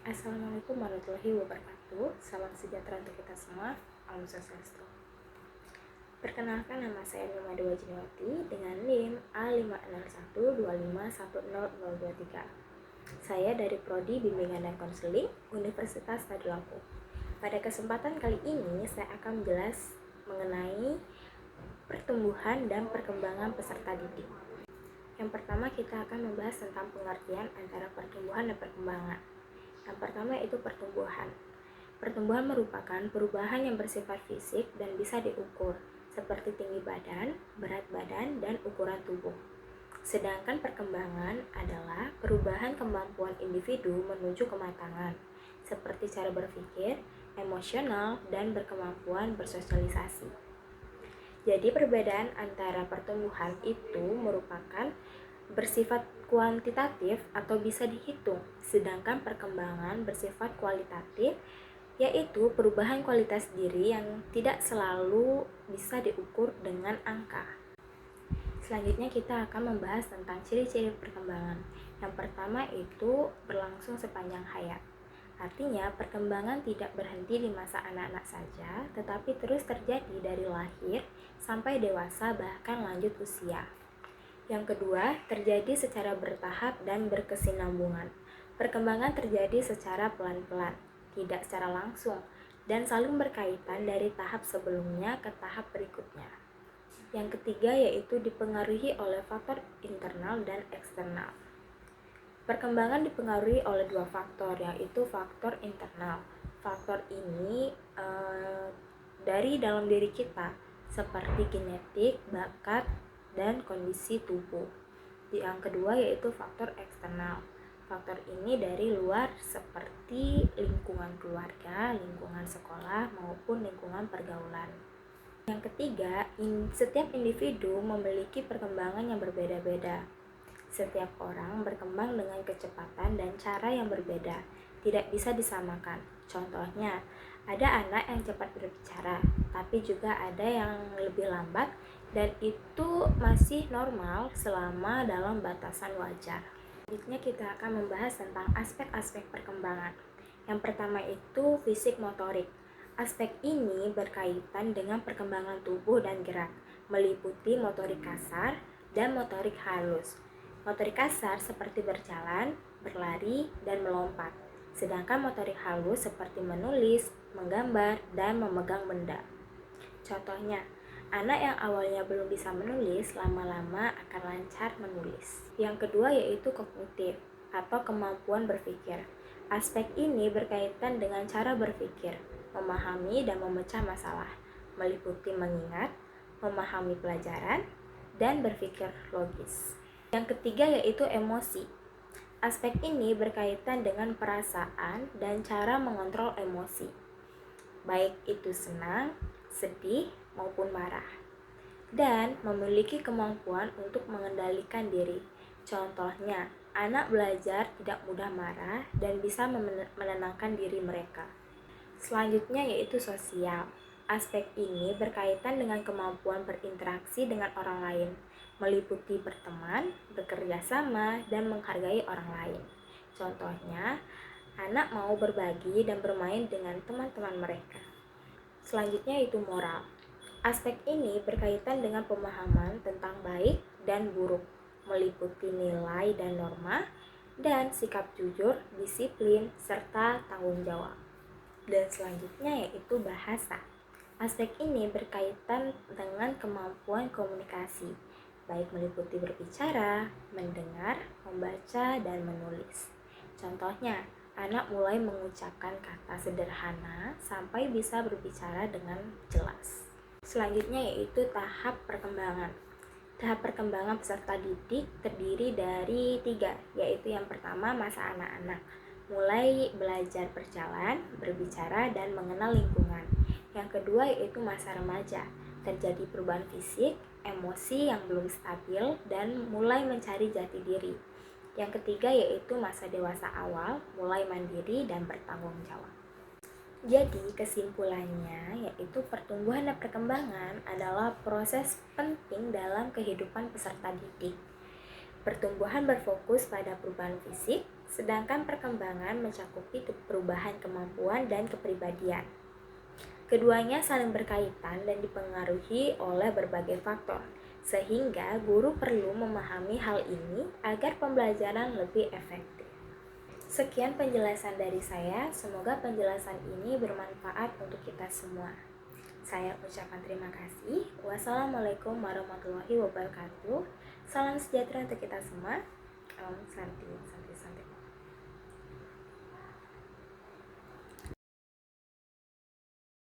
Assalamualaikum warahmatullahi wabarakatuh. Salam sejahtera untuk kita semua. Om Swastiastu. Perkenalkan, nama saya Nima Dewa Jiniwati dengan NIM A56125100023. Saya dari Prodi Bimbingan dan Konseling Universitas Tadulako. Pada kesempatan kali ini saya akan menjelas mengenai pertumbuhan dan perkembangan peserta didik. Yang pertama, kita akan membahas tentang pengertian antara pertumbuhan dan perkembangan. Yang pertama yaitu pertumbuhan. Pertumbuhan merupakan perubahan yang bersifat fisik dan bisa diukur, seperti tinggi badan, berat badan, dan ukuran tubuh. Sedangkan perkembangan adalah perubahan kemampuan individu menuju kematangan, seperti cara berpikir, emosional, dan berkemampuan bersosialisasi. Jadi perbedaan antara pertumbuhan itu merupakan bersifat kuantitatif atau bisa dihitung, sedangkan perkembangan bersifat kualitatif, yaitu perubahan kualitas diri yang tidak selalu bisa diukur dengan angka. Selanjutnya kita akan membahas tentang ciri-ciri perkembangan. Yang pertama itu berlangsung sepanjang hayat. Artinya perkembangan tidak berhenti di masa anak-anak saja, tetapi terus terjadi dari lahir sampai dewasa bahkan lanjut usia. Yang kedua, terjadi secara bertahap dan berkesinambungan. Perkembangan terjadi secara pelan-pelan, tidak secara langsung, dan saling berkaitan dari tahap sebelumnya ke tahap berikutnya. Yang ketiga yaitu dipengaruhi oleh faktor internal dan eksternal. Perkembangan dipengaruhi oleh dua faktor, yaitu faktor internal. Faktor ini dari dalam diri kita, seperti genetik, bakat, dan kondisi tubuh. Yang kedua yaitu faktor eksternal. Faktor ini dari luar seperti lingkungan keluarga, lingkungan sekolah, maupun lingkungan pergaulan. Yang ketiga, setiap individu memiliki perkembangan yang berbeda-beda. Setiap orang berkembang dengan kecepatan dan cara yang berbeda, tidak bisa disamakan. Contohnya, ada anak yang cepat berbicara, tapi juga ada yang lebih lambat, dan itu masih normal selama dalam batasan wajar. Selanjutnya kita akan membahas tentang aspek-aspek perkembangan. Yang pertama itu fisik motorik. Aspek ini berkaitan dengan perkembangan tubuh dan gerak, meliputi motorik kasar dan motorik halus. Motorik kasar seperti berjalan, berlari, dan melompat. Sedangkan motorik halus seperti menulis, menggambar, dan memegang benda. Contohnya, anak yang awalnya belum bisa menulis, lama-lama akan lancar menulis. Yang kedua yaitu kognitif atau kemampuan berpikir. Aspek ini berkaitan dengan cara berpikir, memahami dan memecah masalah, meliputi mengingat, memahami pelajaran, dan berpikir logis. Yang ketiga yaitu emosi. Aspek ini berkaitan dengan perasaan dan cara mengontrol emosi, baik itu senang, sedih, maupun marah, dan memiliki kemampuan untuk mengendalikan diri. Contohnya, anak belajar tidak mudah marah dan bisa menenangkan diri mereka. Selanjutnya yaitu sosial. Aspek ini berkaitan dengan kemampuan berinteraksi dengan orang lain, meliputi berteman, bekerja sama, dan menghargai orang lain. Contohnya, anak mau berbagi dan bermain dengan teman-teman mereka. Selanjutnya yaitu moral. Aspek ini berkaitan dengan pemahaman tentang baik dan buruk, meliputi nilai dan norma, dan sikap jujur, disiplin, serta tanggung jawab. Dan selanjutnya yaitu bahasa. Aspek ini berkaitan dengan kemampuan komunikasi, baik meliputi berbicara, mendengar, membaca, dan menulis. Contohnya, anak mulai mengucapkan kata sederhana sampai bisa berbicara dengan jelas. Selanjutnya yaitu tahap perkembangan. Tahap perkembangan peserta didik terdiri dari 3, yaitu yang pertama masa anak-anak, mulai belajar berjalan, berbicara, dan mengenal lingkungan. Yang kedua yaitu masa remaja, terjadi perubahan fisik, emosi yang belum stabil, dan mulai mencari jati diri. Yang ketiga yaitu masa dewasa awal, mulai mandiri dan bertanggung jawab. Jadi kesimpulannya yaitu pertumbuhan dan perkembangan adalah proses penting dalam kehidupan peserta didik. Pertumbuhan berfokus pada perubahan fisik, sedangkan perkembangan mencakupi perubahan kemampuan dan kepribadian. Keduanya saling berkaitan dan dipengaruhi oleh berbagai faktor, sehingga guru perlu memahami hal ini agar pembelajaran lebih efektif. Sekian penjelasan dari saya, semoga penjelasan ini bermanfaat untuk kita semua. Saya ucapkan terima kasih. Wassalamualaikum warahmatullahi wabarakatuh. Salam sejahtera untuk kita semua. Om Santi, Santi, Santi.